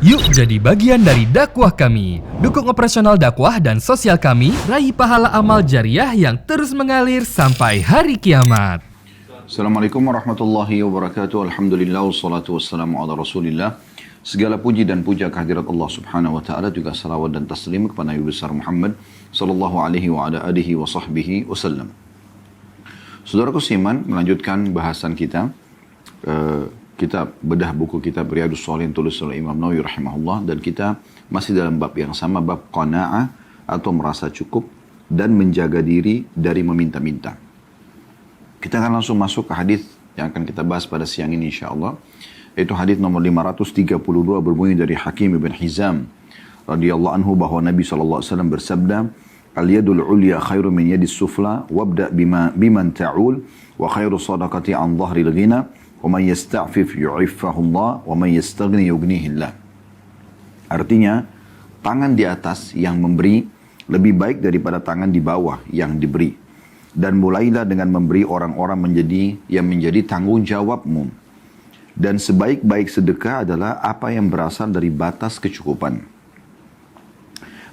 Yuk jadi bagian dari dakwah kami. Dukung operasional dakwah dan sosial kami, raih pahala amal jariah yang terus mengalir sampai hari kiamat. Assalamualaikum warahmatullahi wabarakatuh. Alhamdulillah wassalatu wassalamu ala rasulillah. Segala puji dan puja kehadirat Allah subhanahu wa ta'ala, juga salawat dan taslim kepada Nabi besar Muhammad sallallahu alaihi wa ala alihi wa sahbihi wasallam. Saudaraku seiman, melanjutkan bahasan kita kitab bedah buku kitab Riyadhus Shalihin tulis oleh Imam Nawawi rahimahullah, dan kita masih dalam bab yang sama, bab qanaah atau merasa cukup dan menjaga diri dari meminta-minta. Kita akan langsung masuk ke hadis yang akan kita bahas pada siang ini insyaallah, yaitu hadis nomor 532 berbunyi dari Hakim ibn Hizam radhiyallahu anhu bahwa Nabi SAW bersabda, al-yadul ulya khairu min yadis sufla wabda biman ta'ul wa khairu sadaqati an dhahril ghina wa man yasta'fif yu'iffahullah wa man yastaghni yughnihillah. Artinya, tangan di atas yang memberi lebih baik daripada tangan di bawah yang diberi. Dan mulailah dengan memberi orang-orang menjadi tanggung jawabmu. Dan sebaik-baik sedekah adalah apa yang berasal dari batas kecukupan.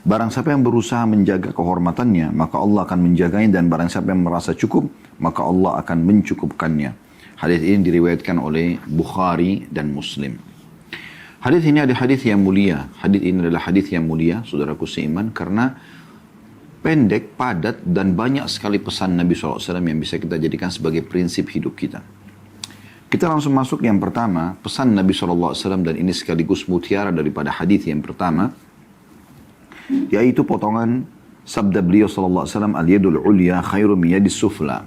Barang siapa yang berusaha menjaga kehormatannya, maka Allah akan menjaganya, dan barang siapa yang merasa cukup, maka Allah akan mencukupkannya. Hadis ini diriwayatkan oleh Bukhari dan Muslim. Hadis ini adalah hadis yang mulia. Hadis ini adalah hadis yang mulia, saudaraku seiman, karena pendek, padat, dan banyak sekali pesan Nabi SAW yang bisa kita jadikan sebagai prinsip hidup kita. Kita langsung masuk yang pertama, pesan Nabi SAW, dan ini sekaligus mutiara daripada hadis yang pertama, yaitu potongan sabda beliau SAW, al-yadul ulya khairu min yadis sufla.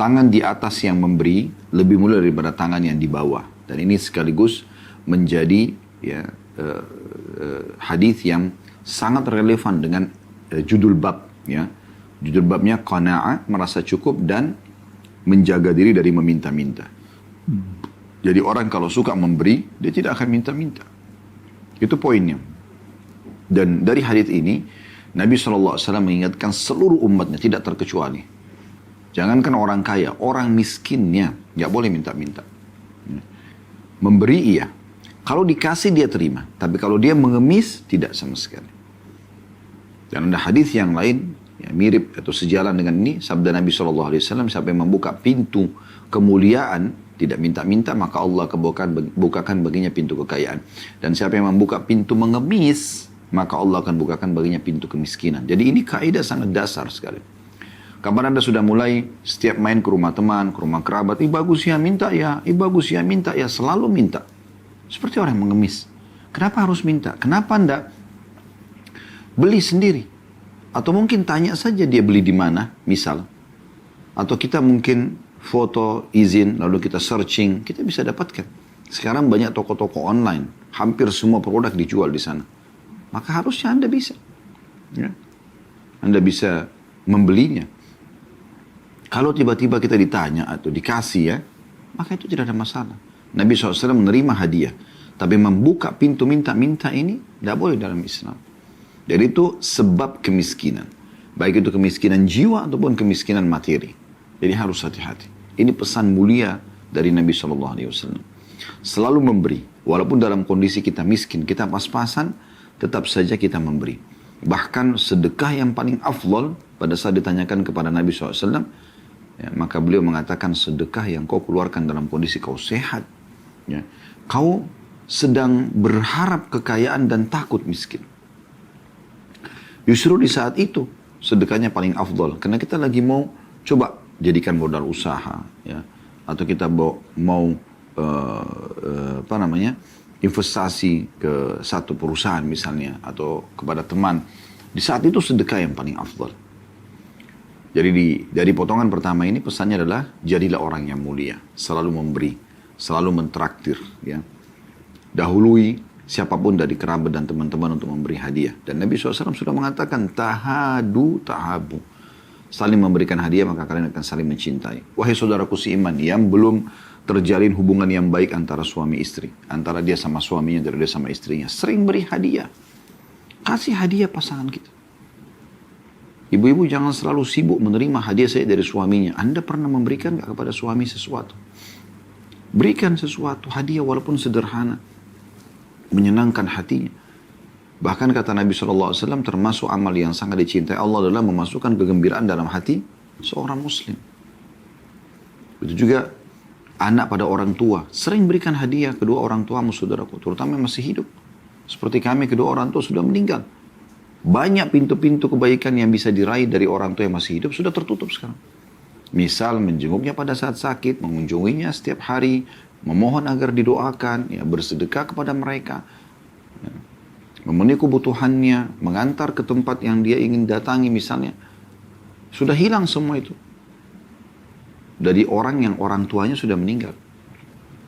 Tangan di atas yang memberi lebih mulia daripada tangan yang di bawah. Dan ini sekaligus menjadi hadis yang sangat relevan dengan judul bab. Ya. Judul babnya qanaah, merasa cukup dan menjaga diri dari meminta-minta. Jadi orang kalau suka memberi, dia tidak akan minta-minta. Itu poinnya. Dan dari hadis ini, Nabi SAW mengingatkan seluruh umatnya, tidak terkecuali. Jangankan orang kaya, orang miskinnya nggak boleh minta-minta. Memberi iya, kalau dikasih dia terima, tapi kalau dia mengemis tidak sama sekali. Dan ada hadis yang lain ya, mirip atau sejalan dengan ini, sabda Nabi SAW, siapa yang membuka pintu kemuliaan tidak minta-minta, maka Allah bukakan baginya pintu kekayaan. Dan siapa yang membuka pintu mengemis, maka Allah akan bukakan baginya pintu kemiskinan. Jadi ini kaidah sangat dasar sekali. Kapan Anda sudah mulai setiap main ke rumah teman, ke rumah kerabat, bagus ya minta ya, bagus ya minta ya, selalu minta. Seperti orang yang mengemis. Kenapa harus minta? Kenapa Anda beli sendiri? Atau mungkin tanya saja dia beli di mana, misal. Atau kita mungkin foto, izin, lalu kita searching, kita bisa dapatkan. Sekarang banyak toko-toko online, hampir semua produk dijual di sana. Maka harusnya Anda bisa. Ya. Anda bisa membelinya. Kalau tiba-tiba kita ditanya atau dikasih ya, maka itu tidak ada masalah. Nabi SAW menerima hadiah. Tapi membuka pintu minta-minta ini tidak boleh dalam Islam. Jadi itu sebab kemiskinan. Baik itu kemiskinan jiwa ataupun kemiskinan materi. Jadi harus hati-hati. Ini pesan mulia dari Nabi SAW. Selalu memberi. Walaupun dalam kondisi kita miskin, kita pas-pasan, tetap saja kita memberi. Bahkan sedekah yang paling afdal pada saat ditanyakan kepada Nabi SAW, ya, maka beliau mengatakan sedekah yang kau keluarkan dalam kondisi kau sehat. Ya. Kau sedang berharap kekayaan dan takut miskin. Justru di saat itu sedekahnya paling afdal. Karena kita lagi mau coba jadikan modal usaha. Ya. Atau kita mau investasi ke satu perusahaan misalnya. Atau kepada teman. Di saat itu sedekah yang paling afdal. Jadi dari potongan pertama ini pesannya adalah jadilah orang yang mulia, selalu memberi, selalu mentraktir, ya. Dahului siapapun dari kerabat dan teman-teman untuk memberi hadiah. Dan Nabi SAW sudah mengatakan tahadu tahabu, saling memberikan hadiah maka kalian akan saling mencintai. Wahai saudaraku seiman yang belum terjalin hubungan yang baik antara suami istri, antara dia sama suaminya dan dia sama istrinya, sering beri hadiah, kasih hadiah pasangan kita. Ibu-ibu jangan selalu sibuk menerima hadiah saya dari suaminya. Anda pernah memberikan gak kepada suami sesuatu? Berikan sesuatu, hadiah walaupun sederhana. menyenangkan hatinya. Bahkan kata Nabi SAW, termasuk amal yang sangat dicintai Allah adalah memasukkan kegembiraan dalam hati seorang muslim. Begitu juga anak pada orang tua. Sering berikan hadiah kedua orang tuamu, saudaraku, terutama yang masih hidup. Seperti kami, kedua orang tua sudah meninggal. Banyak pintu-pintu kebaikan yang bisa diraih dari orang tua yang masih hidup sudah tertutup sekarang. Misal menjenguknya pada saat sakit, mengunjunginya setiap hari, memohon agar didoakan, ya, bersedekah kepada mereka, ya, memenuhi kebutuhannya, mengantar ke tempat yang dia ingin datangi misalnya. Sudah hilang semua itu. Dari orang yang orang tuanya sudah meninggal.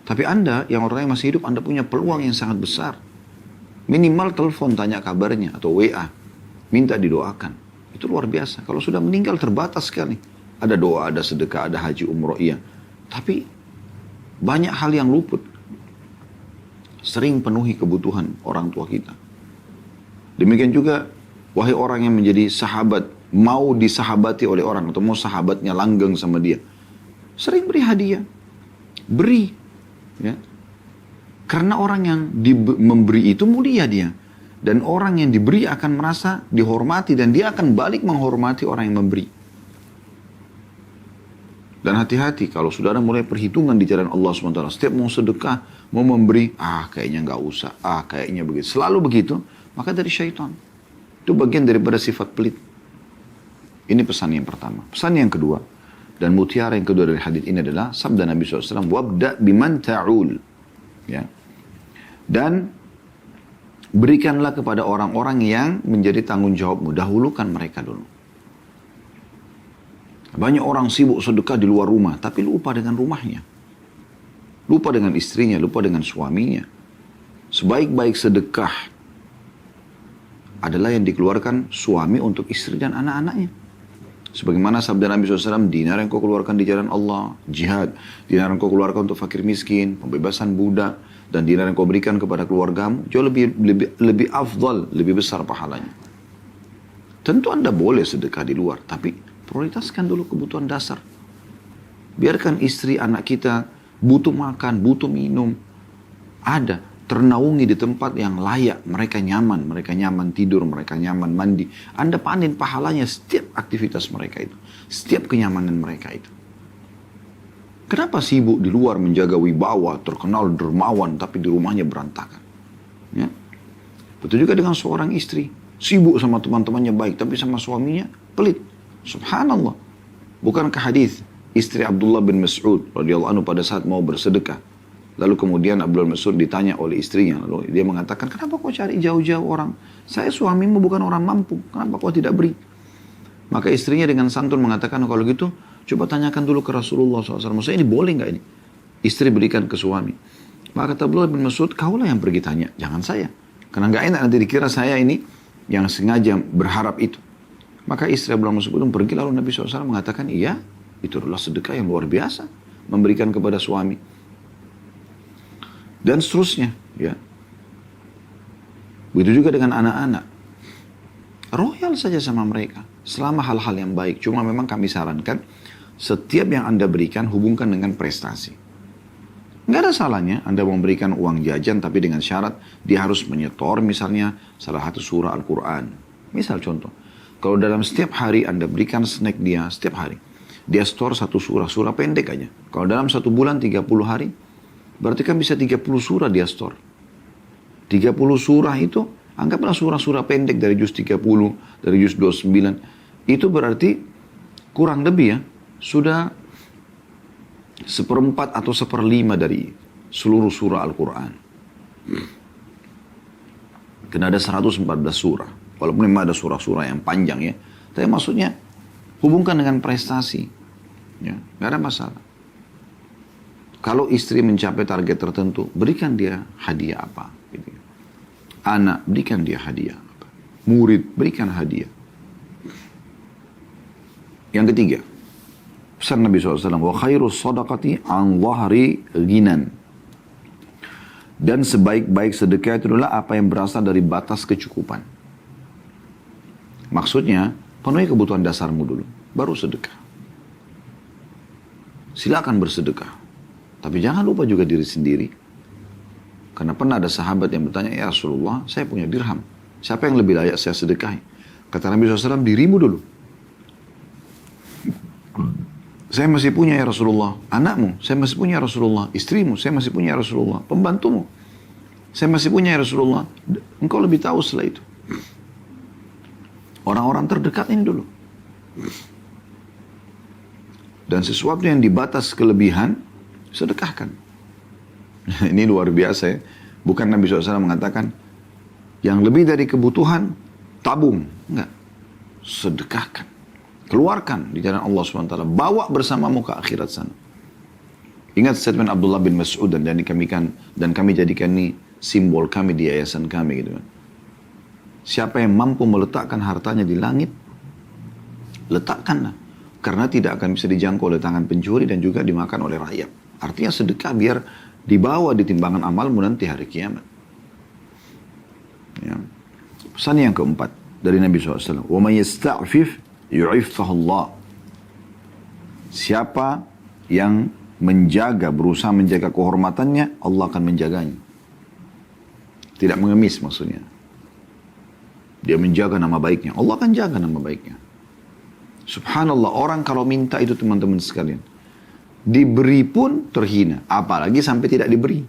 Tapi Anda, yang orangnya masih hidup, Anda punya peluang yang sangat besar. Minimal telepon tanya kabarnya atau WA. Minta didoakan. Itu luar biasa. Kalau sudah meninggal terbatas sekali. Ada doa, ada sedekah, ada haji umroh, iya. Tapi banyak hal yang luput. Sering penuhi kebutuhan orang tua kita. Demikian juga, wahai orang yang menjadi sahabat, mau disahabati oleh orang, atau mau sahabatnya langgeng sama dia. Sering beri hadiah. Beri. Ya. Karena orang yang memberi itu mulia dia. Dan orang yang diberi akan merasa dihormati. Dan dia akan balik menghormati orang yang memberi. Dan hati-hati kalau saudara mulai perhitungan di jalan Allah SWT. Setiap mau sedekah, mau memberi, kayaknya nggak usah, kayaknya begitu. Selalu begitu, maka dari syaitan. Itu bagian daripada sifat pelit. Ini pesan yang pertama. Pesan yang kedua, dan mutiara yang kedua dari hadits ini adalah sabda Nabi SAW, wabda biman ta'ul. Ya. Dan berikanlah kepada orang-orang yang menjadi tanggung jawabmu. Dahulukan mereka dulu. Banyak orang sibuk sedekah di luar rumah, tapi lupa dengan rumahnya. Lupa dengan istrinya, lupa dengan suaminya. Sebaik-baik sedekah adalah yang dikeluarkan suami untuk istri dan anak-anaknya. Sebagaimana sabda Nabi SAW, dinar yang kau keluarkan di jalan Allah, jihad. Dinar yang kau keluarkan untuk fakir miskin, pembebasan budak. Dan dinar yang kau berikan kepada keluargamu, jauh lebih afdal, lebih besar pahalanya. Tentu Anda boleh sedekah di luar, tapi prioritaskan dulu kebutuhan dasar. Biarkan istri, anak kita butuh makan, butuh minum. Ada, ternaungi di tempat yang layak. Mereka nyaman tidur, mereka nyaman mandi. Anda panen pahalanya setiap aktivitas mereka itu. Setiap kenyamanan mereka itu. Kenapa sibuk di luar menjaga wibawa, terkenal dermawan, tapi di rumahnya berantakan? Ya. Betul juga dengan seorang istri. Sibuk sama teman-temannya baik, tapi sama suaminya pelit. Subhanallah. Bukankah hadis istri Abdullah bin Mas'ud radhiyallahu anhu pada saat mau bersedekah. Lalu kemudian Abdullah bin Mas'ud ditanya oleh istrinya. Lalu dia mengatakan, kenapa kau cari jauh-jauh orang? Saya suamimu bukan orang mampu. Kenapa kau tidak beri? Maka istrinya dengan santun mengatakan, kalau gitu coba tanyakan dulu ke Rasulullah SAW. Maksudnya ini boleh nggak ini? Istri berikan ke suami. Maka kata Abdullah bin Mas'ud, kaulah yang pergi tanya. Jangan saya. Karena nggak enak nanti dikira saya ini yang sengaja berharap itu. Maka istri Abdullah bin Mas'ud pun pergi, lalu Nabi SAW mengatakan, iya, itu adalah sedekah yang luar biasa. Memberikan kepada suami. Dan seterusnya. Ya. Begitu juga dengan anak-anak. Royal saja sama mereka. Selama hal-hal yang baik. Cuma memang kami sarankan, setiap yang Anda berikan hubungkan dengan prestasi. Nggak ada salahnya Anda memberikan uang jajan, tapi dengan syarat dia harus menyetor misalnya salah satu surah Al-Quran. Misal contoh. Kalau dalam setiap hari Anda berikan snack dia setiap hari. Dia store satu surah pendek aja. Kalau dalam satu bulan 30 hari, berarti kan bisa 30 surah dia store. 30 surah itu, anggaplah surah-surah pendek dari juz 30, dari juz 29. Itu berarti kurang lebih ya, sudah 1/4 atau 1/5 dari seluruh surah Al-Quran. Karena ada 114 surah. Walaupun memang ada surah-surah yang panjang ya. Tapi maksudnya hubungkan dengan prestasi. Ya, nggak ada masalah. Kalau istri mencapai target tertentu, berikan dia hadiah apa. Gitu. Anak, berikan dia hadiah apa. Murid, berikan hadiah. Yang ketiga, pesan Nabi SAW, wa khairus sadaqati an dhahri ghinan. Dan sebaik-baik sedekah itu adalah apa yang berasal dari batas kecukupan. Maksudnya, penuhi kebutuhan dasarmu dulu, baru sedekah. Silakan bersedekah. Tapi jangan lupa juga diri sendiri. Karena pernah ada sahabat yang bertanya, ya Rasulullah, saya punya dirham. Siapa yang lebih layak saya sedekahi? Kata Nabi SAW, dirimu dulu. Saya masih punya ya Rasulullah. Anakmu, saya masih punya ya Rasulullah. Istrimu, saya masih punya ya Rasulullah. Pembantumu, saya masih punya ya Rasulullah. Engkau lebih tahu setelah itu. Orang-orang terdekat ini dulu. Dan sesuatu yang dibatas kelebihan, sedekahkan. Ini luar biasa ya. Bukan Nabi SAW mengatakan, yang lebih dari kebutuhan, tabung. Enggak. Sedekahkan. Keluarkan di jalan Allah SWT. Bawa bersamamu ke akhirat sana. Ingat statement Abdullah bin Mas'ud dan kami jadikan ini simbol kami di yayasan kami gitu kan. Siapa yang mampu meletakkan hartanya di langit, letakkanlah. Karena tidak akan bisa dijangkau oleh tangan pencuri dan juga dimakan oleh rakyat. Artinya sedekah biar dibawa di timbangan amalmu nanti hari kiamat. Ya. Pesan yang keempat dari Nabi SAW. Wa may yasta'fif yu'iffahullah. Siapa yang berusaha menjaga kehormatannya, Allah akan menjaganya. Tidak mengemis maksudnya. Dia menjaga nama baiknya, Allah akan jaga nama baiknya. Subhanallah, orang kalau minta itu teman-teman sekalian, diberi pun terhina, apalagi sampai tidak diberi.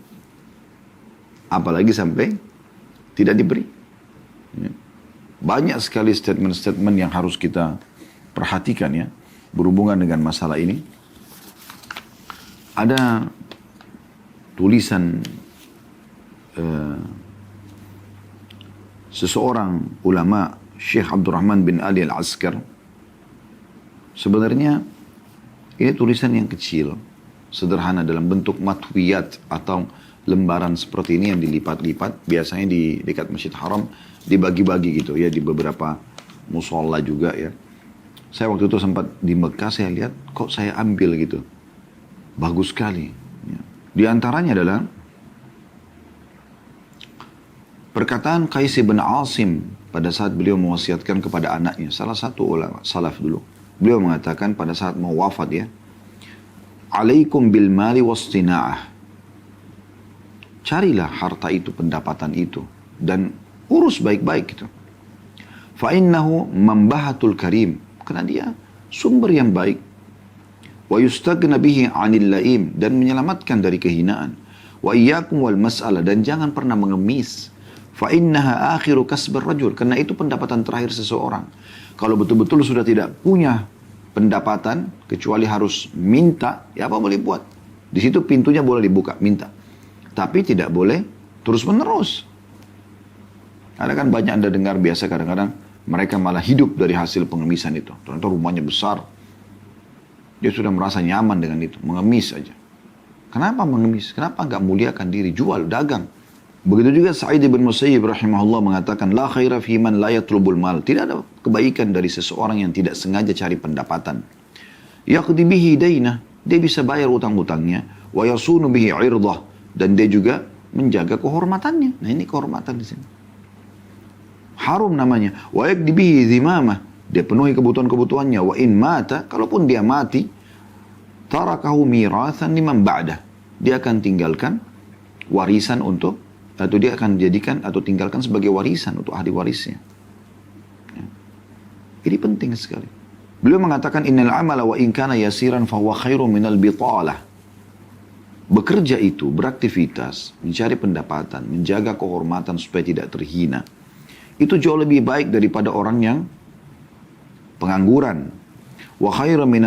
Apalagi sampai tidak diberi. Banyak sekali statement-statement yang harus kita perhatikan ya, berhubungan dengan masalah ini. Ada tulisan seseorang ulama, Syekh Abdurrahman bin Ali Al-Askar. Sebenarnya ini tulisan yang kecil, sederhana dalam bentuk matwiyat atau lembaran seperti ini yang dilipat-lipat. Biasanya di dekat Masjid Haram dibagi-bagi gitu ya, di beberapa musola juga ya. Saya waktu itu sempat di Mekah, saya lihat kok saya ambil gitu. Bagus sekali. Ya. Di antaranya adalah perkataan Qais bin Asim pada saat beliau mewasiatkan kepada anaknya. Salah satu ulama salaf dulu. Beliau mengatakan pada saat mau wafat ya. Alaikum bil mali wastina'ah. Carilah harta itu, pendapatan itu. Dan urus baik-baik gitu. Fa'innahu mambahatul karim. Karena dia sumber yang baik. Wa yustagna bihi 'anil la'im, dan menyelamatkan dari kehinaan. Wa iyyakum wal mas'alah, dan jangan pernah mengemis. Fa innaha akhiru kasbar rajul, karena itu pendapatan terakhir seseorang. Kalau betul-betul sudah tidak punya pendapatan kecuali harus minta, ya apa boleh buat. Di situ pintunya boleh dibuka, minta. Tapi tidak boleh terus-menerus. Ada kan banyak Anda dengar biasa kadang-kadang mereka malah hidup dari hasil pengemisan itu. Ternyata rumahnya besar. Dia sudah merasa nyaman dengan itu. Mengemis saja. Kenapa mengemis? Kenapa enggak muliakan diri? Jual, dagang. Begitu juga Sa'id bin Musayyib rahimahullah mengatakan, La khaira fi man la yatlubul mal. Tidak ada kebaikan dari seseorang yang tidak sengaja cari pendapatan. Yaqdi bihi dainah. Dia bisa bayar utang-utangnya. Wa yasunu bihi irdah. Dan dia juga menjaga kehormatannya. Nah ini kehormatan di sini. Harum namanya. Wa yakdi bihi dhimamah. Dia penuhi kebutuhan-kebutuhannya. Wa in mata, kalaupun dia mati, tarakahu mirathan liman ba'dah. Dia akan tinggalkan warisan untuk, atau dia akan jadikan atau tinggalkan sebagai warisan untuk ahli warisnya. Ya. Ini penting sekali. Beliau mengatakan innal amala wa in kana yasiran fa huwa khairum minal bitalah. Bekerja itu, beraktivitas, mencari pendapatan, menjaga kehormatan supaya tidak terhina. Itu jauh lebih baik daripada orang yang pengangguran. Wa khairu min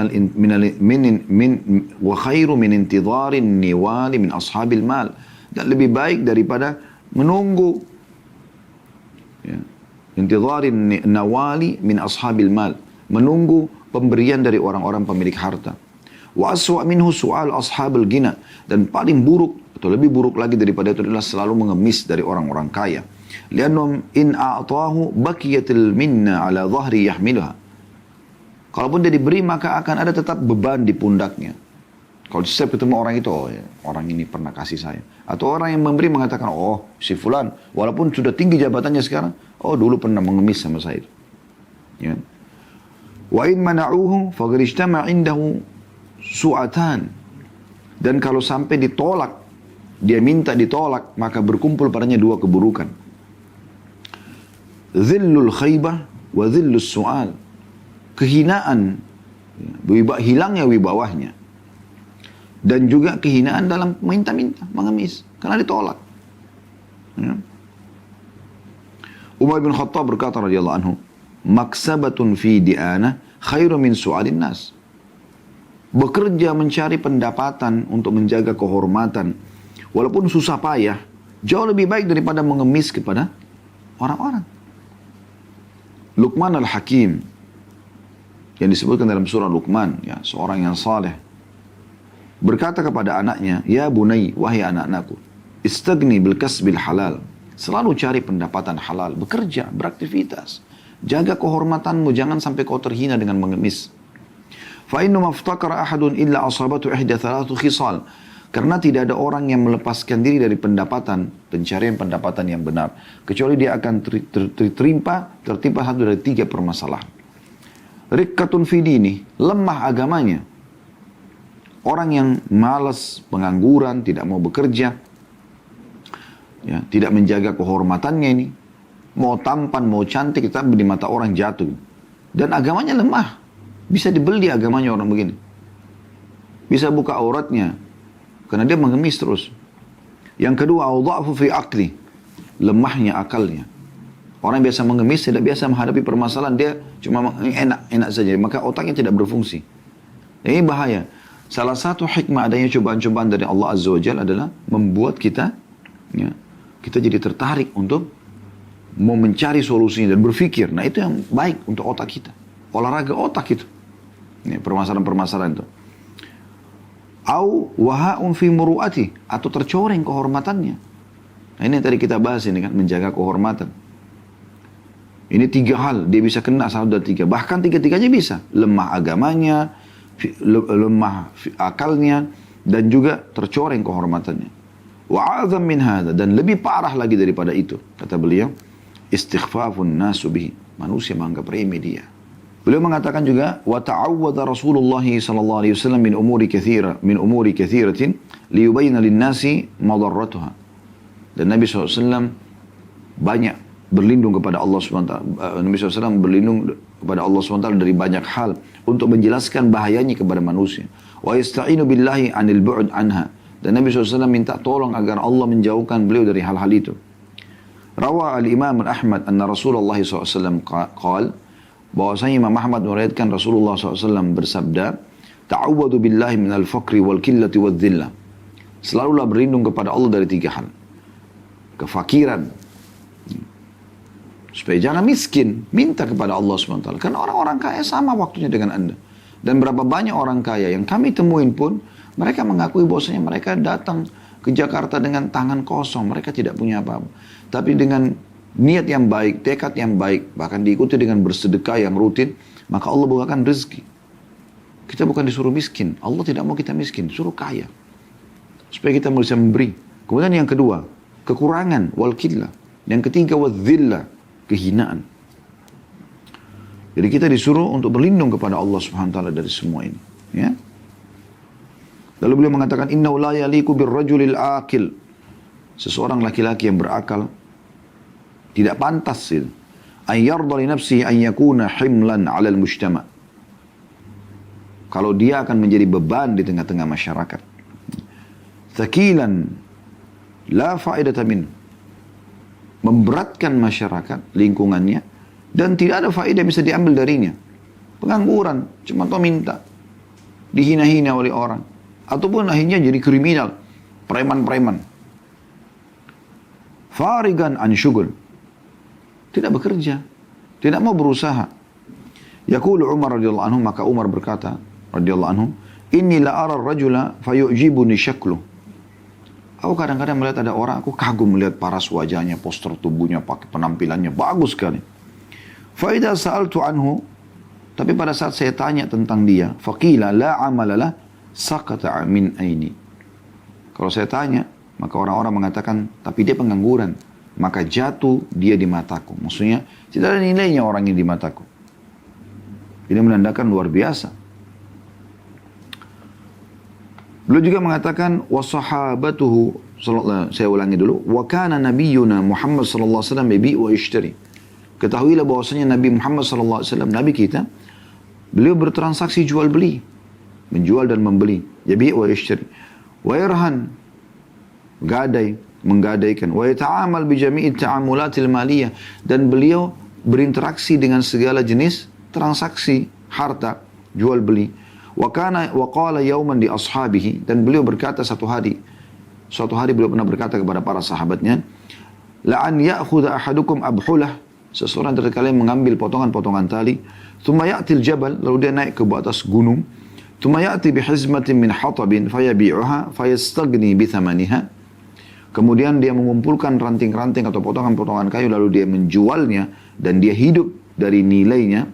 intidharin niwali min ashabil mal. Dan lebih baik daripada menunggu ya, intidharin nawali min ashabil mal, menunggu pemberian dari orang-orang pemilik harta. Wa aswa minhu su'al ashabul gina, dan paling buruk atau lebih buruk lagi daripada itu adalah selalu mengemis dari orang-orang kaya. Liannahum in a'tahu baqiyatil minna ala dhahri yahmiluha. Kalaupun dia diberi maka akan ada tetap beban di pundaknya. Kalau setiap ketemu orang itu, oh ya, orang ini pernah kasih saya. Atau orang yang memberi mengatakan, oh si fulan, walaupun sudah tinggi jabatannya sekarang, oh dulu pernah mengemis sama saya itu. Ya. Wa in mana'uhu faqad ijtama 'indahu su'atan. Dan kalau sampai ditolak dia minta ditolak, maka berkumpul padanya dua keburukan. Dhillul khaybah wa dhillus su'al. Kehinaan, hilangnya wibawahnya. Dan juga kehinaan dalam minta-minta, mengemis, karena ditolak. Ya. Umar bin Khattab berkata radhiyallahu anhu, maksabatun fi di'anah khairu min su'alin nas. Bekerja mencari pendapatan untuk menjaga kehormatan, walaupun susah payah, jauh lebih baik daripada mengemis kepada orang-orang. Luqman al-Hakim, yang disebutkan dalam surah Luqman, ya, seorang yang saleh, berkata kepada anaknya, ya bunai, wahai anak-anakku, istagni bil kasbil halal. Selalu cari pendapatan halal, bekerja, beraktivitas. Jaga kehormatanmu, jangan sampai kau terhina dengan mengemis. Fa innu maftakara ahadun illa asabatu ihda thalatu khisal. Karena tidak ada orang yang melepaskan diri dari pendapatan, pencarian pendapatan yang benar, kecuali dia akan tertimpa satu dari tiga permasalahan. Rikkatun fi dini, lemah agamanya. Orang yang malas, pengangguran, tidak mau bekerja, ya, tidak menjaga kehormatannya ini, mau tampan, mau cantik, tapi di mata orang jatuh. Dan agamanya lemah. Bisa dibeli agamanya orang begini. Bisa buka auratnya, karena dia mengemis terus. Yang kedua, awdha'fu fi aqli, lemahnya akalnya. Orang biasa mengemis, tidak biasa menghadapi permasalahan, dia cuma enak saja, maka otaknya tidak berfungsi. Ini bahaya. Salah satu hikmah adanya cobaan-cobaan dari Allah Azza wa Jalla adalah membuat kita, ya, kita jadi tertarik untuk mau mencari solusinya dan berpikir. Nah, itu yang baik untuk otak kita. Olahraga otak itu. Ini permasalahan-permasalahan itu. Au waha'un fi muru'ati, atau tercoreng kehormatannya. Nah, ini yang tadi kita bahas ini kan, menjaga kehormatan. Ini tiga hal, dia bisa kena satu dari tiga. Bahkan tiga-tiganya bisa. Lemah agamanya, lemah akalnya, dan juga tercoreng kehormatannya. Wa'adzam min hadha, dan lebih parah lagi daripada itu. Kata beliau, istighfafun nasu bihi, manusia menganggap remeh dia. Beliau mengatakan juga, wa ta'awwadha Rasulullah sallallahu alaihi wasallam min umuri kathiratin liyubayyana lin-nasi madarratuha. Dan Nabi SAW banyak berlindung kepada Allah SWT. Nabi SAW berlindung kepada Allah SWT dari banyak hal untuk menjelaskan bahayanya kepada manusia. Wa yasta'inu billahi 'anil bu'd anha. Dan Nabi SAW minta tolong agar Allah menjauhkan beliau dari hal-hal itu. Rawa al-Imam Ahmad anna Rasulullah SAW qala, bahwasanya Imam Ahmad meriwayatkan Rasulullah SAW bersabda, ta'awwadu billahi minal faqri wal qillati wal dhillah. Selalulah berlindung kepada Allah dari tiga hal. Kefakiran. Supaya jangan miskin. Minta kepada Allah SWT. Karena orang-orang kaya sama waktunya dengan Anda. Dan berapa banyak orang kaya yang kami temuin pun, mereka mengakui bahwasanya mereka datang ke Jakarta dengan tangan kosong. Mereka tidak punya apa-apa. Tapi dengan niat yang baik, tekad yang baik, bahkan diikuti dengan bersedekah yang rutin, maka Allah bukakan rezeki. Kita bukan disuruh miskin. Allah tidak mau kita miskin, suruh kaya. Supaya kita bisa memberi. Kemudian yang kedua, kekurangan, wal qillah. Yang ketiga, wal dhillah, kehinaan. Jadi kita disuruh untuk berlindung kepada Allah Subhanahu wa taala dari semua ini, ya. Lalu beliau mengatakan, innahu la yaliqu birrajulil aqil. Seseorang laki-laki yang berakal tidak pantas itu. An yarda li nafsihi an yakuna himlan 'ala al-mujtama'. Kalau dia akan menjadi beban di tengah-tengah masyarakat. Thaqilan la fa'idata min. Memberatkan masyarakat, lingkungannya, dan tidak ada faedah bisa diambil darinya. Pengangguran, cuma toh minta. Dihina-hina oleh orang. Ataupun akhirnya jadi kriminal. Preman-preman. Farigan an syugul. Tidak bekerja, tidak mau berusaha. Yaqulu Umar radhiyallahu anhu, maka Umar berkata radhiyallahu anhu, inni la ara ar-rajula fayu'jibuni syakluh. Aku kadang-kadang melihat ada orang, aku kagum melihat paras wajahnya, postur tubuhnya, pakai penampilannya bagus sekali. Fa idza sa'altu anhu, tapi pada saat saya tanya tentang dia, faqila la amalalah saqata min aini. Kalau saya tanya, maka orang-orang mengatakan, tapi dia pengangguran. Maka jatuh dia di mataku. Maksudnya, tidak ada nilainya orang yang di mataku. Ini menandakan luar biasa. Beliau juga mengatakan, وَصَحَابَتُهُ saya ulangi dulu, wa kana nabiyyuna Muhammad sallallahu alaihi wasallam yabi' wa yashtari. Ketahuilah bahwasanya Nabi Muhammad sallallahu alaihi wasallam, nabi kita, beliau bertransaksi jual beli, menjual dan membeli, yabi' wa yashtari. Wa yarhan, gadai, menggadaikan, wa yata'amal bi jami'i ta'amulatil maliyah, dan beliau berinteraksi dengan segala jenis transaksi harta jual beli. Wa qala yawman li ashabihi, dan beliau berkata suatu hari beliau pernah berkata kepada para sahabatnya, la an ya'khudha ahadukum abhulah, seseorang dari kalian mengambil potongan-potongan tali, thumma ya'til jabal, lalu dia naik ke atas gunung, thumma ya'ti bihizmatin min hatabin fayabi'uha fayastagni bithamaniha, kemudian dia mengumpulkan ranting-ranting atau potongan-potongan kayu lalu dia menjualnya dan dia hidup dari nilainya.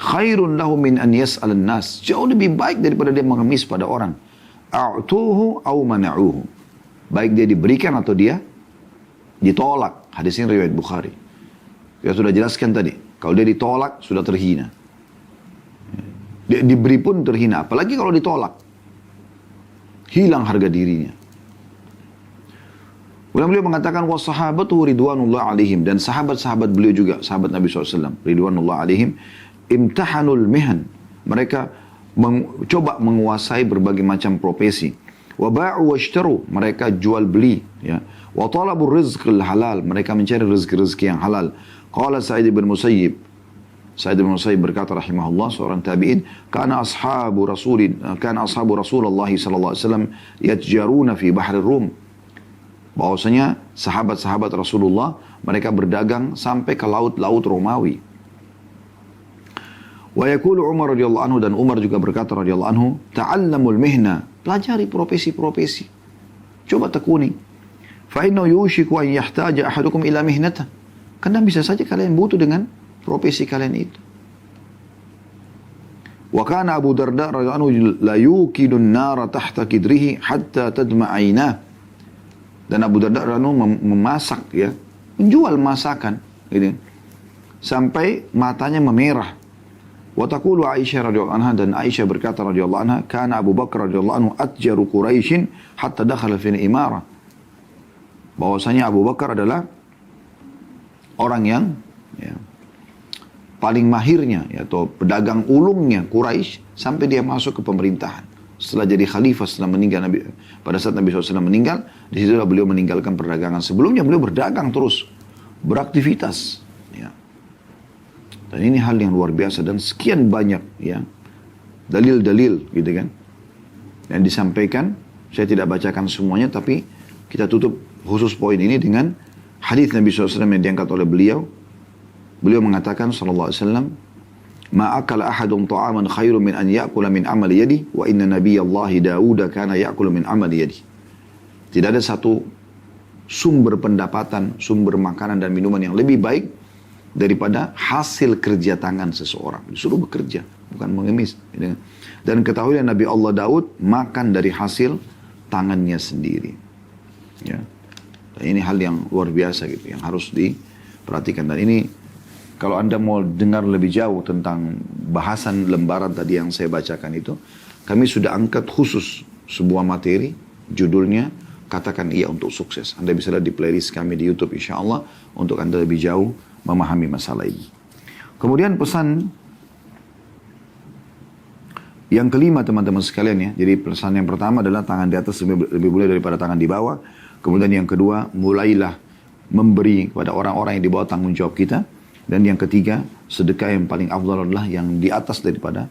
Khairun lahu min an yas'alan nas, jauh lebih baik daripada dia mengemis pada orang. A'tuhu au mana'uhu, baik dia diberikan atau dia ditolak. Hadis ini riwayat Bukhari. Kita sudah jelaskan tadi, kalau dia ditolak sudah terhina. Dia diberi pun terhina, apalagi kalau ditolak. Hilang harga dirinya. Kemudian beliau mengatakan wassahabatu ridwanullah alaihim, dan sahabat-sahabat beliau juga, sahabat Nabi SAW ridwanullah alaihim, imtahanul mihan, mereka coba menguasai berbagai macam profesi. Wa ba'u washtaru, mereka jual beli, ya. Wa talabur rizqil halal, mereka mencari rezeki-rezeki yang halal. Qala Sa'id bin Musayyib, Sa'id bin Musayyib berkata rahimahullah, seorang tabi'in, kana ashabu Rasulullah sallallahu alaihi wasallam yatjaruna fi bahri Rum, bahwasanya sahabat-sahabat Rasulullah mereka berdagang sampai ke laut-laut Romawi. Wa yaqulu Umar radhiyallahu anhu, dan Umar juga berkata radhiyallahu anhu, ta'allamul mihna, pelajari profesi-profesi, coba tekuni. Fa innahu yushiku an yahtaja ahadukum ila mihnatah, karena bisa saja kalian butuh dengan profesi kalian itu. Wa kana Abu Darda radhiyallahu anhu la yuqidun nara tahta kidrihi hatta tadma aynah, dan Abu Darda radhiyallahu anhu memasak, ya, menjual masakan gitu, sampai matanya memerah. Wa taqulu Aisyah radhiyallahu anha, dan Aisyah berkata radhiyallahu anha, kana Abu Bakar radhiyallahu anhu atjaru Quraisyin hatta dakhala fi al-imara, bahwasanya Abu Bakar adalah orang yang, ya, paling mahirnya, ya, atau pedagang ulungnya Quraisy sampai dia masuk ke pemerintahan. Setelah jadi khalifah, setelah meninggal Nabi, pada saat Nabi SAW meninggal, disitulah beliau meninggalkan perdagangan. Sebelumnya beliau berdagang terus, beraktivitas, ya. Dan ini hal yang luar biasa, dan sekian banyak, ya, dalil-dalil gitu kan yang disampaikan. Saya tidak bacakan semuanya, tapi kita tutup khusus poin ini dengan hadis Nabi SAW yang diangkat oleh beliau. Beliau mengatakan sallallahu alaihi wasallam, ma akala ahadun ta'aman khairum min an ya'kula min amali yadi, wa inna nabiyallahi Dawud kana ya'kulu min amali yadi. Tidak ada satu sumber pendapatan, sumber makanan dan minuman yang lebih baik daripada hasil kerja tangan seseorang. Disuruh bekerja, bukan mengemis. Dan ketahuilah Nabi Allah Daud makan dari hasil tangannya sendiri. Ya. Dan ini hal yang luar biasa gitu, yang harus diperhatikan. Dan ini kalau Anda mau dengar lebih jauh tentang bahasan lembaran tadi yang saya bacakan itu, kami sudah angkat khusus sebuah materi, judulnya Katakan Iya Untuk Sukses. Anda bisa lihat di playlist kami di YouTube insya Allah, untuk Anda lebih jauh memahami masalah ini. Kemudian pesan yang kelima teman-teman sekalian, ya. Jadi pesan yang pertama adalah tangan di atas lebih mulia daripada tangan di bawah. Kemudian yang kedua, mulailah memberi kepada orang-orang yang di bawah tanggung jawab kita. Dan yang ketiga, sedekah yang paling afdal adalah yang di atas daripada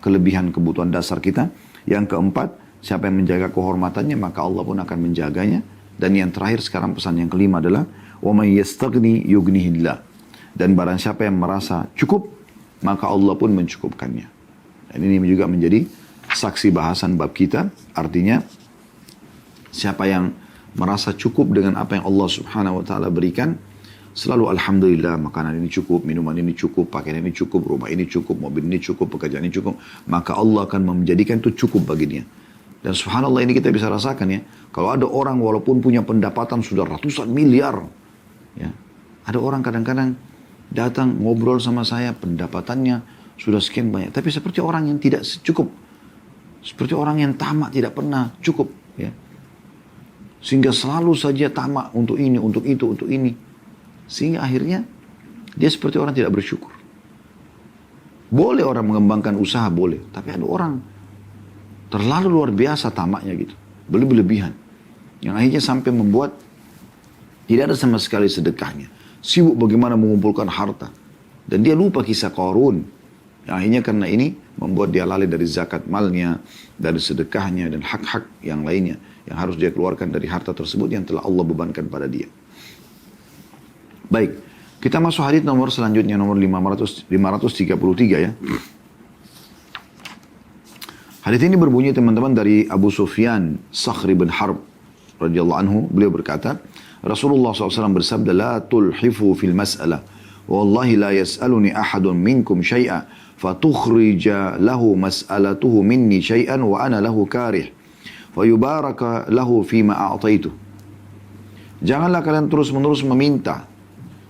kelebihan kebutuhan dasar kita. Yang keempat, siapa yang menjaga kehormatannya, maka Allah pun akan menjaganya. Dan yang terakhir sekarang pesan yang kelima adalah wa may yastaghni yughnihillah. Dan barang siapa yang merasa cukup, maka Allah pun mencukupkannya. Dan ini juga menjadi saksi bahasan bab kita. Artinya, siapa yang merasa cukup dengan apa yang Allah Subhanahu wa ta'ala berikan, selalu alhamdulillah, makanan ini cukup, minuman ini cukup, pakaian ini cukup, rumah ini cukup, mobil ini cukup, pekerjaan ini cukup, maka Allah akan menjadikan itu cukup bagi dia. Dan subhanallah, ini kita bisa rasakan, ya. Kalau ada orang walaupun punya pendapatan sudah ratusan miliar, ya, ada orang kadang-kadang datang ngobrol sama saya, pendapatannya sudah sekian banyak, tapi seperti orang yang tidak cukup, seperti orang yang tamak, tidak pernah cukup, ya. Sehingga selalu saja tamak untuk ini, untuk itu, untuk ini. Sehingga akhirnya dia seperti orang tidak bersyukur. Boleh orang mengembangkan usaha, boleh. Tapi ada orang terlalu luar biasa tamaknya gitu. Berlebihan. Yang akhirnya sampai membuat tidak ada sama sekali sedekahnya. Sibuk bagaimana mengumpulkan harta. Dan dia lupa kisah Qarun. Yang akhirnya karena ini membuat dia lalai dari zakat malnya, dari sedekahnya, dan hak-hak yang lainnya. Yang harus dia keluarkan dari harta tersebut yang telah Allah bebankan pada dia. Baik, kita masuk hadis nomor selanjutnya, nomor 533 ya. Hadis ini berbunyi teman-teman dari Abu Sufyan Sakhr bin Harb radhiyallahu anhu. Beliau berkata, Rasulullah SAW bersabda, la tulhifu fil mas'alah. Wallahi la yas'aluni ahadun minkum syai'a. Fatukhrija lahu mas'alatuhu minni syai'an wa ana lahu karih. Fayubaraka lahu fima a'taitu. Janganlah kalian terus-menerus meminta.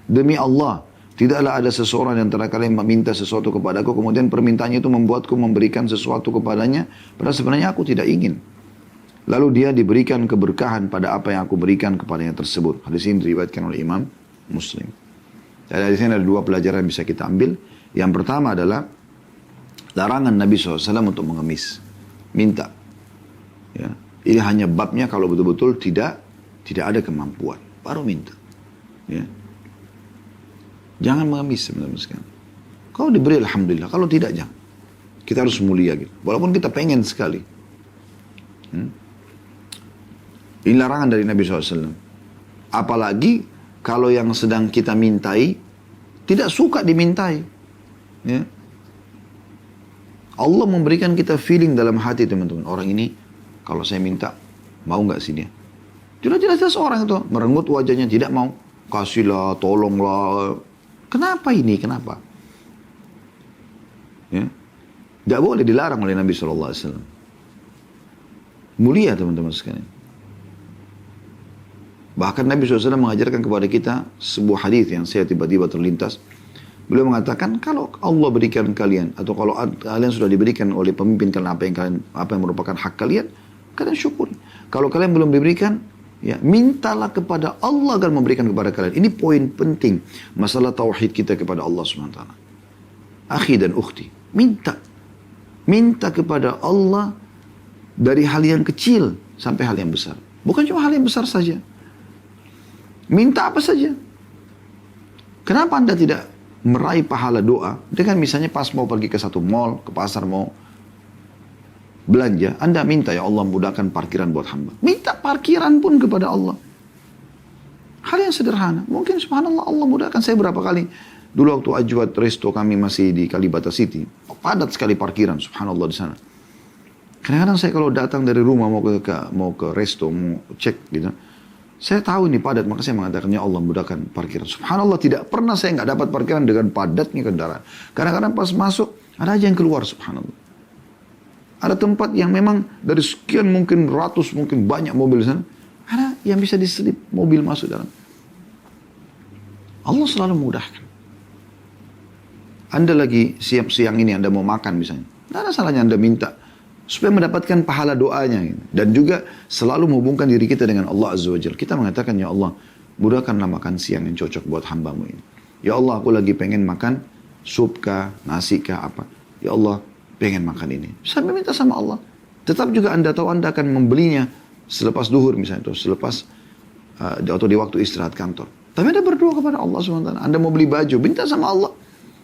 Demi Allah, tidaklah ada seseorang di antara kalian meminta sesuatu kepadaku, kemudian permintaannya itu membuatku memberikan sesuatu kepadanya, padahal sebenarnya aku tidak ingin. Lalu dia diberikan keberkahan pada apa yang aku berikan kepadanya tersebut. Hadis ini diriwayatkan oleh Imam Muslim. Dari sini ada dua pelajaran yang bisa kita ambil. Yang pertama adalah larangan Nabi SAW untuk mengemis. Minta. Ya. Ini hanya babnya kalau betul-betul tidak ada kemampuan. Baru minta. Ya. Jangan mengemis sebenarnya sekali. Kalau diberi alhamdulillah, kalau tidak jangan. Kita harus mulia gitu. Walaupun kita pengen sekali. Ini larangan dari Nabi SAW. Apalagi kalau yang sedang kita mintai tidak suka dimintai. Ya. Allah memberikan kita feeling dalam hati teman-teman. Orang ini kalau saya minta mau nggak sih dia? Jelas-jelas orang itu merenggut wajahnya tidak mau. Kasihlah, tolonglah. Kenapa ini? Kenapa? Ya. Tidak boleh dilarang oleh Nabi SAW. Mulia teman-teman sekalian. Bahkan Nabi SAW mengajarkan kepada kita sebuah hadis yang saya tiba-tiba terlintas. Beliau mengatakan kalau Allah berikan kalian atau kalau kalian sudah diberikan oleh pemimpin kalian apa yang merupakan hak kalian syukur. Kalau kalian belum diberikan, ya mintalah kepada Allah agar memberikan kepada kalian. Ini poin penting masalah tauhid kita kepada Allah SWT. Akhi dan ukhti, minta kepada Allah dari hal yang kecil sampai hal yang besar. Bukan cuma hal yang besar saja. Minta apa saja. Kenapa Anda tidak meraih pahala doa dengan misalnya pas mau pergi ke satu mall, ke pasar mau belanja, Anda minta ya Allah mudahkan parkiran buat hamba. Minta parkiran pun kepada Allah. Hal yang sederhana. Mungkin subhanallah Allah mudahkan. Saya berapa kali dulu waktu Ajwad resto kami masih di Kalibata City, padat sekali parkiran subhanallah di sana. Kadang-kadang saya kalau datang dari rumah mau ke resto, mau cek gitu, saya tahu ini padat, maka saya mengatakan, ya Allah mudahkan parkiran. Subhanallah, tidak pernah saya nggak dapat parkiran dengan padatnya kendaraan. Kadang-kadang pas masuk, ada aja yang keluar, subhanallah. Ada tempat yang memang dari sekian mungkin ratus, mungkin banyak mobil sana, ada yang bisa diselip mobil masuk dalam. Allah selalu mudahkan. Anda lagi siang ini, Anda mau makan misalnya. Tidak ada salahnya Anda minta. Supaya mendapatkan pahala doanya. Dan juga selalu menghubungkan diri kita dengan Allah Azza wa Jalla. Kita mengatakan, ya Allah, mudahkanlah makan siang yang cocok buat hambamu ini. Ya Allah, aku lagi pengen makan sup kah, nasi kah, apa. Ya Allah, pengen makan ini. Sampai minta sama Allah. Tetap juga Anda tahu Anda akan membelinya selepas duhur misalnya. Atau selepas, atau di waktu istirahat kantor. Tapi Anda berdoa kepada Allah SWT. Anda mau beli baju, minta sama Allah.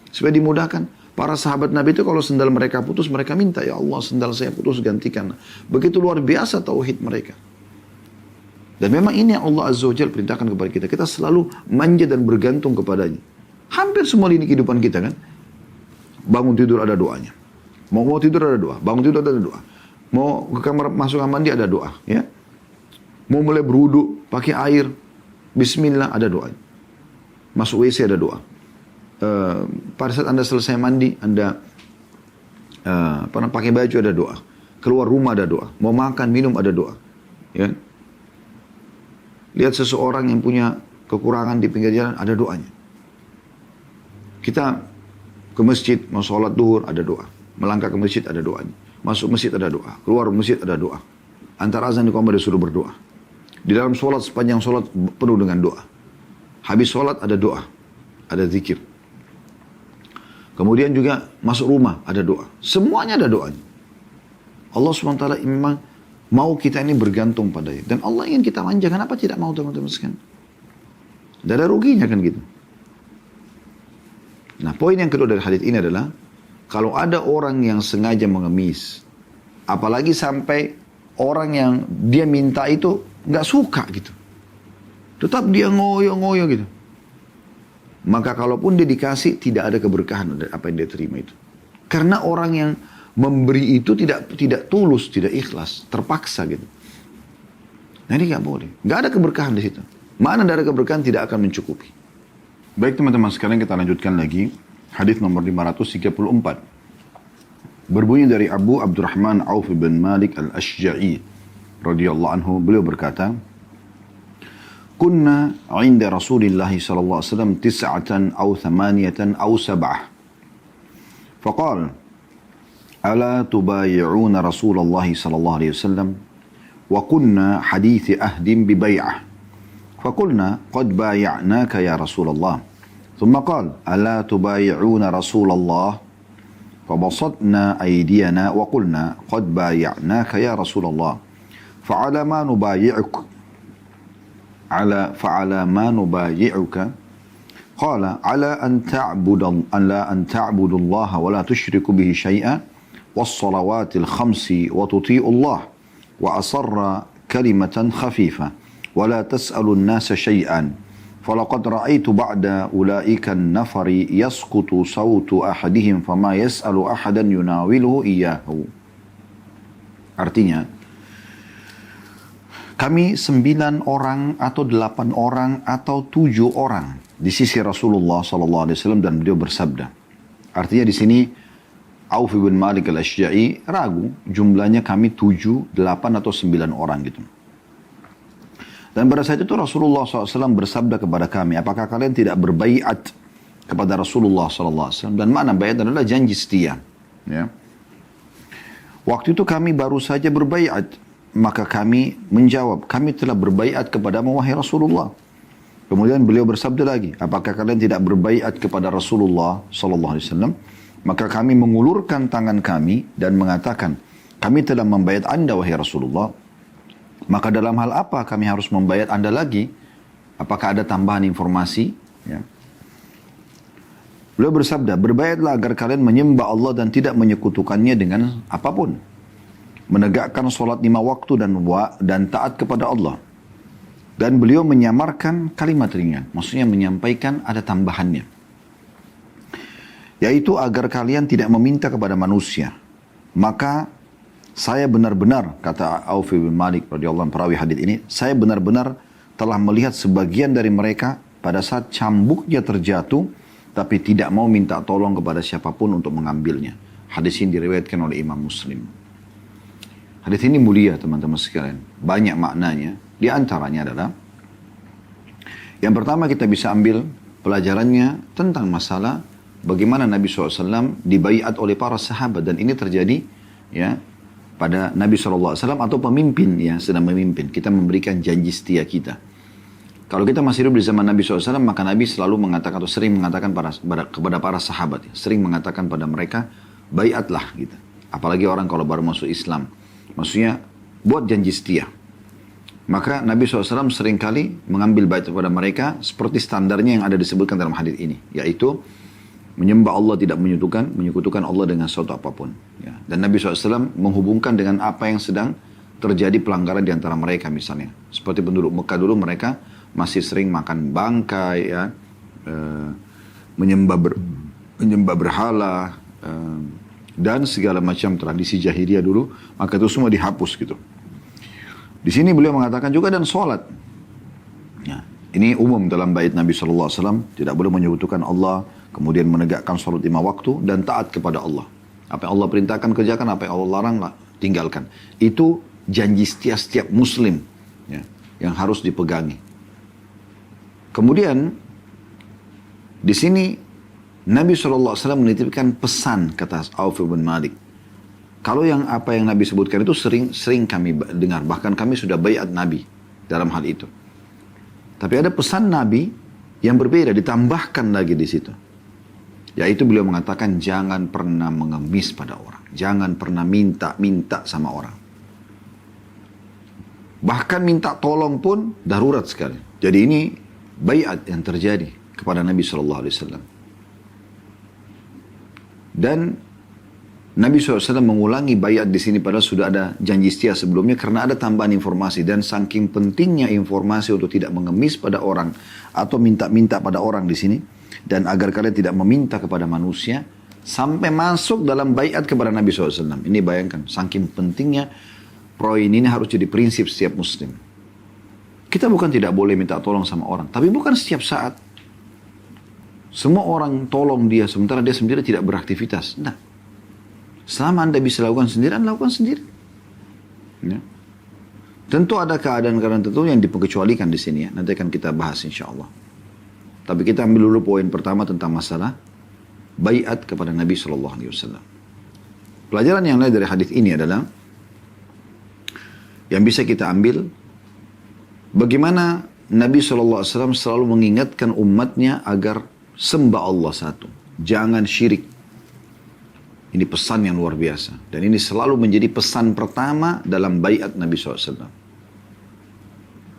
Supaya dimudahkan. Para sahabat Nabi itu kalau sendal mereka putus, mereka minta, ya Allah sendal saya putus gantikan. Begitu luar biasa tauhid mereka. Dan memang ini yang Allah Azza wa Jalla perintahkan kepada kita. Kita selalu manja dan bergantung kepadanya. Hampir semua lini kehidupan kita kan. Bangun tidur ada doanya. Mau tidur ada doa. Bangun tidur ada doa. Mau ke kamar masuk kamar mandi ada doa. Ya. Mau mulai berwudu pakai air. Bismillah ada doa. Masuk WC ada doa. Pada saat Anda selesai mandi, Anda pakai baju ada doa. Keluar rumah ada doa. Mau makan, minum ada doa. Ya. Lihat seseorang yang punya kekurangan di pinggir jalan, ada doanya. Kita ke masjid, mau sholat duhur, ada doa. Melangkah ke masjid, ada doanya. Masuk masjid, ada doa. Keluar masjid, ada doa. Antara azan di kamar disuruh berdoa. Di dalam sholat, sepanjang sholat penuh dengan doa. Habis sholat ada doa, ada zikir. Kemudian juga masuk rumah ada doa. Semuanya ada doanya. Allah SWT memang mau kita ini bergantung padanya. Dan Allah ingin kita manja. Kenapa tidak mau teman-teman sekalian? Tidak ada ruginya kan gitu. Nah poin yang kedua dari hadits ini adalah kalau ada orang yang sengaja mengemis, apalagi sampai orang yang dia minta itu nggak suka gitu, tetap dia ngoyo-ngoyo gitu, maka kalaupun dia dikasih tidak ada keberkahan dari apa yang dia terima itu, karena orang yang memberi itu tidak tulus, tidak ikhlas, terpaksa gitu. Nah ini nggak boleh, nggak ada keberkahan di situ. Mana dari keberkahan tidak akan mencukupi. Baik teman-teman, sekarang kita lanjutkan lagi hadis nomor 534. Berbunyi dari Abu Abdurrahman Auf bin Malik al-Ashja'i radhiyallahu anhu, beliau berkata, "Kunna 'inda Rasulillah sallallahu alaihi wasallam 9 atau 8 atau 7." Faqala, "Ala tubayi'una Rasulullah sallallahu alaihi wasallam?" Wa kunna hadithi ahdin bi bai'ah. Faqulna qad bay'naka ya Rasulullah. Thumma qala, "Ala tubayi'una Rasulullah?" فبسطنا أيدينا وقلنا قد بايعناك يا رسول الله فعلى ما نبايعك قال على أن تعبد الله ولا تشرك به شيئا والصلوات الخمس وتطيع الله وأصر كلمة خفيفة ولا تسأل الناس شيئا فلقد رأيت بعد أولئك النفر يسقط صوت أحدهم فما يسأل أحدا يناوله إياه. Artinya, kami 9 orang atau 8 orang atau 7 orang di sisi Rasulullah SAW dan beliau bersabda. Artinya di sini Auf bin Malik al-Ashja'i ragu jumlahnya kami 7, 8 atau 9 orang gitu. Dan pada saat itu Rasulullah SAW bersabda kepada kami, apakah kalian tidak berbaiat kepada Rasulullah SAW? Dan makna baiat adalah janji setia. Ya. Waktu itu kami baru saja berbaiat, maka kami menjawab, kami telah berbaiat kepadamu wahai Rasulullah. Kemudian beliau bersabda lagi, apakah kalian tidak berbaiat kepada Rasulullah SAW? Maka kami mengulurkan tangan kami dan mengatakan, kami telah membaiat Anda wahai Rasulullah. Maka dalam hal apa kami harus membayar Anda lagi? Apakah ada tambahan informasi? Ya. Beliau bersabda, berbayatlah agar kalian menyembah Allah dan tidak menyekutukannya dengan apapun. Menegakkan sholat 5 waktu dan taat kepada Allah. Dan beliau menyamarkan kalimat ringan. Maksudnya menyampaikan ada tambahannya. Yaitu agar kalian tidak meminta kepada manusia. Maka saya benar-benar, kata Auf bin Malik radhiyallahu anhu perawi hadits ini, saya benar-benar telah melihat sebagian dari mereka pada saat cambuknya terjatuh, tapi tidak mau minta tolong kepada siapapun untuk mengambilnya. Hadis ini diriwayatkan oleh Imam Muslim. Hadis ini mulia teman-teman sekalian. Banyak maknanya. Di antaranya adalah, yang pertama kita bisa ambil pelajarannya tentang masalah bagaimana Nabi SAW dibaiat oleh para sahabat. Dan ini terjadi ya pada Nabi SAW atau pemimpin yang sedang memimpin. Kita memberikan janji setia kita. Kalau kita masih hidup di zaman Nabi SAW, maka Nabi selalu mengatakan atau sering mengatakan kepada para sahabat, sering mengatakan pada mereka, baiatlah gitu. Apalagi orang kalau baru masuk Islam. Maksudnya, buat janji setia. Maka Nabi SAW seringkali mengambil bait kepada mereka seperti standarnya yang ada disebutkan dalam hadis ini. Yaitu, menyembah Allah tidak menyekutukan Allah dengan sesuatu apapun. Ya. Dan Nabi SAW menghubungkan dengan apa yang sedang terjadi pelanggaran di antara mereka misalnya. Seperti penduduk Mekah dulu mereka masih sering makan bangkai, ya, menyembah berhala, dan segala macam tradisi jahiliyah dulu. Maka itu semua dihapus gitu. Di sini beliau mengatakan juga dan sholat. Ya. Ini umum dalam bait Nabi SAW. Tidak boleh menyekutukan Allah. Kemudian menegakkan sholat 5 waktu dan taat kepada Allah. Apa yang Allah perintahkan kerjakan, apa yang Allah larang tinggalkan. Itu janji setiap muslim ya, yang harus dipegangi. Kemudian di sini Nabi SAW menitipkan pesan, kata Auf bin Malik. Kalau apa yang Nabi sebutkan itu sering kami dengar. Bahkan kami sudah baiat Nabi dalam hal itu. Tapi ada pesan Nabi yang berbeda, ditambahkan lagi di situ. Yaitu beliau mengatakan jangan pernah mengemis pada orang. Jangan pernah minta sama orang. Bahkan minta tolong pun darurat sekali. Jadi ini baiat yang terjadi kepada Nabi SAW. Dan Nabi SAW mengulangi baiat di sini padahal sudah ada janji setia sebelumnya karena ada tambahan informasi. Dan saking pentingnya informasi untuk tidak mengemis pada orang atau minta-minta pada orang di sini. Dan agar kalian tidak meminta kepada manusia sampai masuk dalam baiat kepada Nabi SAW. Ini bayangkan, saking pentingnya poin ini harus jadi prinsip setiap muslim. Kita bukan tidak boleh minta tolong sama orang, tapi bukan setiap saat. Semua orang tolong dia, sementara dia sendiri tidak beraktivitas. Nah, selama Anda bisa lakukan sendiri, Anda lakukan sendiri. Ya. Tentu ada keadaan-keadaan tertentu yang diperkecualikan di sini ya. Nanti akan kita bahas insya Allah. Tapi kita ambil dulu poin pertama tentang masalah baiat kepada Nabi SAW. Pelajaran yang lain dari hadis ini adalah yang bisa kita ambil bagaimana Nabi SAW selalu mengingatkan umatnya agar sembah Allah satu. Jangan syirik. Ini pesan yang luar biasa. Dan ini selalu menjadi pesan pertama dalam baiat Nabi SAW.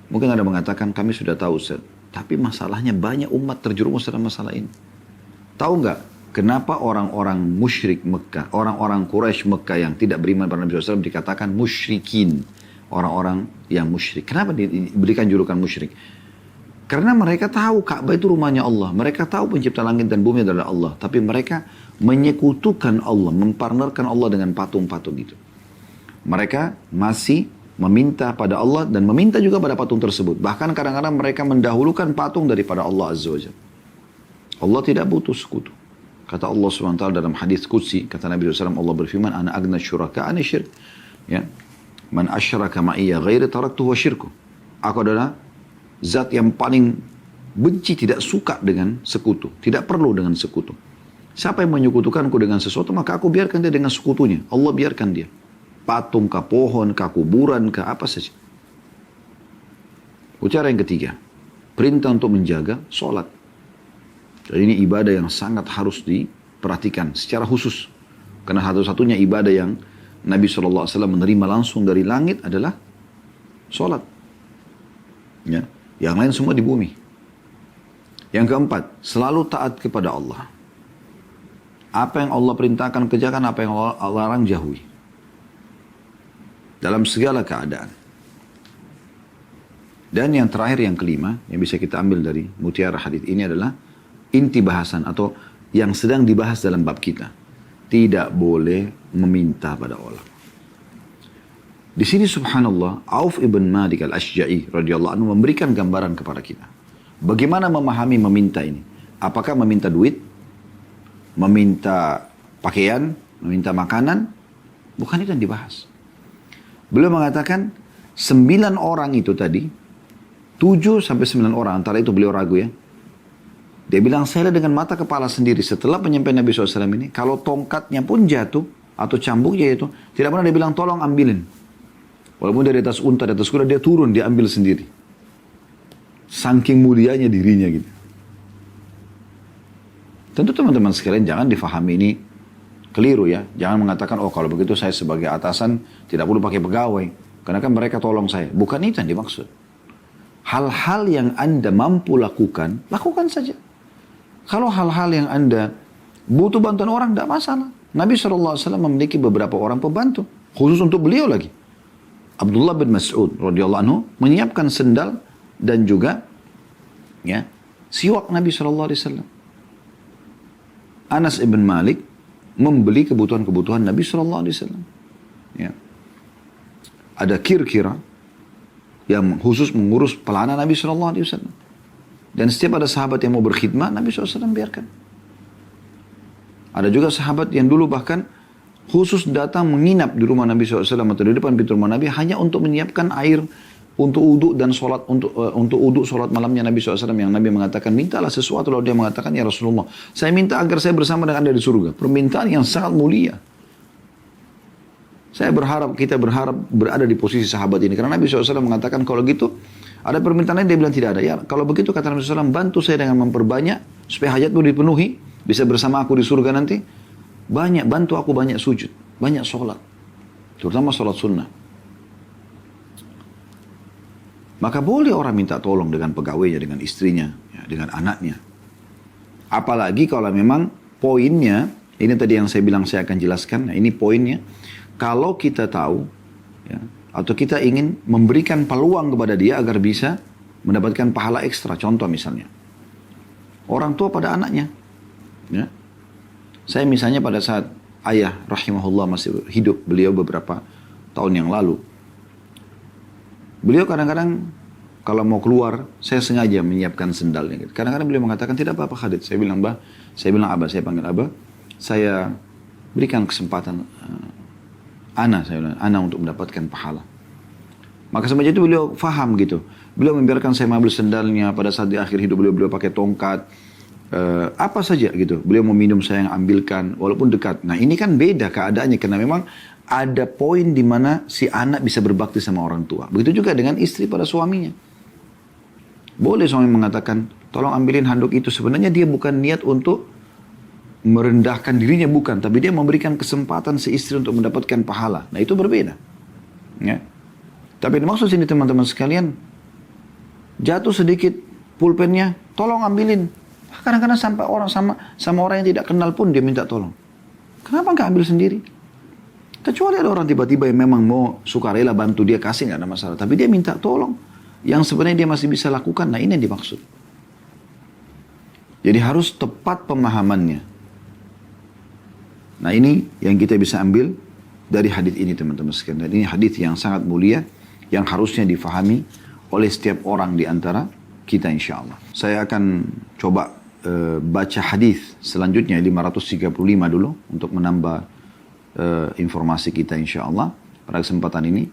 Mungkin ada mengatakan kami sudah tahu Ustaz. Tapi masalahnya banyak umat terjerumus dalam masalah ini. Tahu nggak kenapa orang-orang musyrik Mekah, orang-orang Quraisy Mekah yang tidak beriman pada Nabi SAW dikatakan musyrikin. Orang-orang yang musyrik. Kenapa diberikan julukan musyrik? Karena mereka tahu Ka'bah itu rumahnya Allah. Mereka tahu pencipta langit dan bumi adalah Allah. Tapi mereka menyekutukan Allah, mempartnerkan Allah dengan patung-patung itu. Mereka masih meminta pada Allah dan meminta juga pada patung tersebut. Bahkan kadang-kadang mereka mendahulukan patung daripada Allah Azza wa Jalla. Allah tidak butuh sekutu. Kata Allah SWT dalam hadis Qudsi, kata Nabi SAW, Allah berfirman, Ana agna syuraka, ana syirk. Ya. Man asyraka ma'iyya ghairi taraktuhu wa syirku. Aku adalah zat yang paling benci, tidak suka dengan sekutu. Tidak perlu dengan sekutu. Siapa yang menyekutukanku dengan sesuatu, maka aku biarkan dia dengan sekutunya. Allah biarkan dia. Patung kah, pohon kah, kuburan kah, apa saja. Ucara yang ketiga, perintah untuk menjaga sholat. Jadi ini ibadah yang sangat harus diperhatikan secara khusus. Karena satu-satunya ibadah yang Nabi SAW menerima langsung dari langit adalah sholat. Ya. Yang lain semua di bumi. Yang keempat, selalu taat kepada Allah. Apa yang Allah perintahkan kerjakan, apa yang Allah larang jauhi. Dalam segala keadaan. Dan yang terakhir, yang kelima, yang bisa kita ambil dari mutiara hadis ini adalah inti bahasan atau yang sedang dibahas dalam bab kita. Tidak boleh meminta pada orang. Di sini subhanallah, Auf ibn Malik al-Ashja'i radhiyallahu anhu memberikan gambaran kepada kita. Bagaimana memahami meminta ini? Apakah meminta duit? Meminta pakaian? Meminta makanan? Bukan itu yang dibahas. Beliau mengatakan 9 orang itu tadi, 7 sampai 9 orang, antara itu beliau ragu ya. Dia bilang, saya lihat dengan mata kepala sendiri setelah penyampaian Nabi SAW ini, kalau tongkatnya pun jatuh, atau cambuknya itu, tidak pernah dia bilang, tolong ambilin. Walaupun dari atas unta, di atas kuda, dia turun, dia ambil sendiri. Saking mulianya dirinya gitu. Tentu teman-teman sekalian jangan difahami ini keliru ya. Jangan mengatakan, oh kalau begitu saya sebagai atasan tidak perlu pakai pegawai. Karena kan mereka tolong saya. Bukan itu yang dimaksud. Hal-hal yang Anda mampu lakukan, lakukan saja. Kalau hal-hal yang Anda butuh bantuan orang, tidak masalah. Nabi SAW memiliki beberapa orang pembantu. Khusus untuk beliau lagi. Abdullah bin Mas'ud radhiyallahu anhu menyiapkan sendal dan juga ya, siwak Nabi SAW. Anas ibn Malik membeli kebutuhan-kebutuhan Nabi SAW. Ya. Ada kir-kira yang khusus mengurus pelana Nabi SAW. Dan setiap ada sahabat yang mau berkhidmat, Nabi SAW biarkan. Ada juga sahabat yang dulu bahkan khusus datang menginap di rumah Nabi SAW atau di depan pintu rumah Nabi hanya untuk menyiapkan air untuk uduk dan sholat, untuk uduk sholat malamnya Nabi SAW, yang Nabi mengatakan, mintalah sesuatu. Lalu dia mengatakan, ya Rasulullah, saya minta agar saya bersama dengan Anda di surga. Permintaan yang sangat mulia. Kita berharap berada di posisi sahabat ini. Karena Nabi SAW mengatakan kalau gitu, ada permintaan lain, dia bilang tidak ada. Ya, kalau begitu kata Nabi SAW, bantu saya dengan memperbanyak, supaya hajatmu dipenuhi, bisa bersama aku di surga nanti. Bantu aku banyak sujud, banyak sholat. Terutama sholat sunnah. Maka boleh orang minta tolong dengan pegawainya, dengan istrinya, ya, dengan anaknya. Apalagi kalau memang poinnya, ini tadi yang saya bilang saya akan jelaskan, nah ini poinnya. Kalau kita tahu, ya, atau kita ingin memberikan peluang kepada dia agar bisa mendapatkan pahala ekstra. Contoh misalnya, orang tua pada anaknya. Ya. Saya misalnya pada saat ayah rahimahullah masih hidup, beliau beberapa tahun yang lalu. Beliau kadang-kadang kalau mau keluar, saya sengaja menyiapkan sendalnya. Kadang-kadang beliau mengatakan, tidak apa-apa Khalid. Saya bilang, Abah, saya panggil Abah. Saya berikan kesempatan Ana untuk mendapatkan pahala. Maka semenjak itu beliau faham gitu. Beliau membiarkan saya mengambil sendalnya. Pada saat di akhir hidup beliau pakai tongkat. Apa saja gitu. Beliau mau minum, saya yang ambilkan. Walaupun dekat. Nah ini kan beda keadaannya. Karena memang ada poin di mana si anak bisa berbakti sama orang tua. Begitu juga dengan istri pada suaminya. Boleh suami mengatakan, tolong ambilin handuk itu. Sebenarnya dia bukan niat untuk merendahkan dirinya, bukan. Tapi dia memberikan kesempatan si istri untuk mendapatkan pahala. Nah itu berbeda. Ya. Tapi maksud sini teman-teman sekalian, jatuh sedikit pulpennya, tolong ambilin. Kadang-kadang sampai orang sama orang yang tidak kenal pun dia minta tolong. Kenapa nggak ambil sendiri? Kecuali ada orang tiba-tiba yang memang mau sukarela bantu dia, kasih, nggak ada masalah. Tapi dia minta tolong. Yang sebenarnya dia masih bisa lakukan. Nah ini yang dimaksud. Jadi harus tepat pemahamannya. Nah ini yang kita bisa ambil dari hadis ini teman-teman sekalian. Dan ini hadis yang sangat mulia, yang harusnya difahami oleh setiap orang di antara kita insya Allah. Saya akan coba baca hadis selanjutnya 535 dulu untuk menambah informasi kita insya Allah pada kesempatan ini.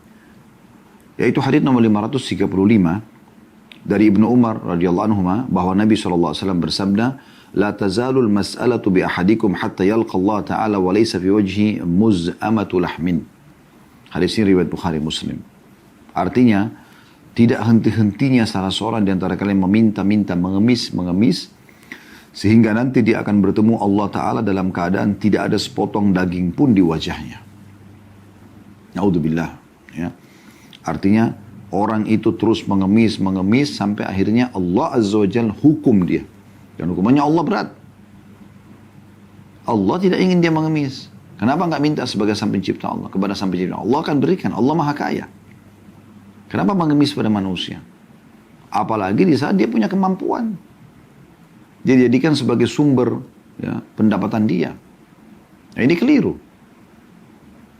Yaitu hadis nomor 535 dari Ibnu Umar radhiyallahu anhu bahwa Nabi SAW bersabda, لا تزال المسألة بأحدكم حتى يلقى الله تعالى وليس في وجهه مزأمة لحم. Hadis ini riwayat Bukhari Muslim. Artinya, tidak henti-hentinya salah seorang di antara kalian meminta-minta, mengemis, sehingga nanti dia akan bertemu Allah Ta'ala dalam keadaan tidak ada sepotong daging pun di wajahnya. Na'udzubillah. Ya. Artinya, orang itu terus mengemis sampai akhirnya Allah Azza wa Jalla hukum dia. Dan hukumannya Allah berat. Allah tidak ingin dia mengemis. Kenapa enggak minta sebagai sang pencipta Allah? Kepada sang pencipta Allah akan berikan. Allah maha kaya. Kenapa mengemis pada manusia? Apalagi di saat dia punya kemampuan. Dia dijadikan sebagai sumber ya, pendapatan dia. Nah, ini keliru.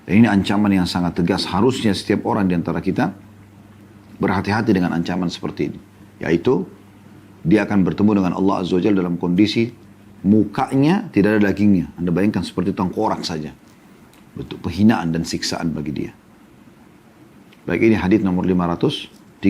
Dan ini ancaman yang sangat tegas. Harusnya setiap orang di antara kita berhati-hati dengan ancaman seperti ini. Yaitu dia akan bertemu dengan Allah Azza wa Jalla dalam kondisi mukanya tidak ada dagingnya. Anda bayangkan seperti tengkorak saja. Bentuk penghinaan dan siksaan bagi dia. Baik, ini hadis nomor 535.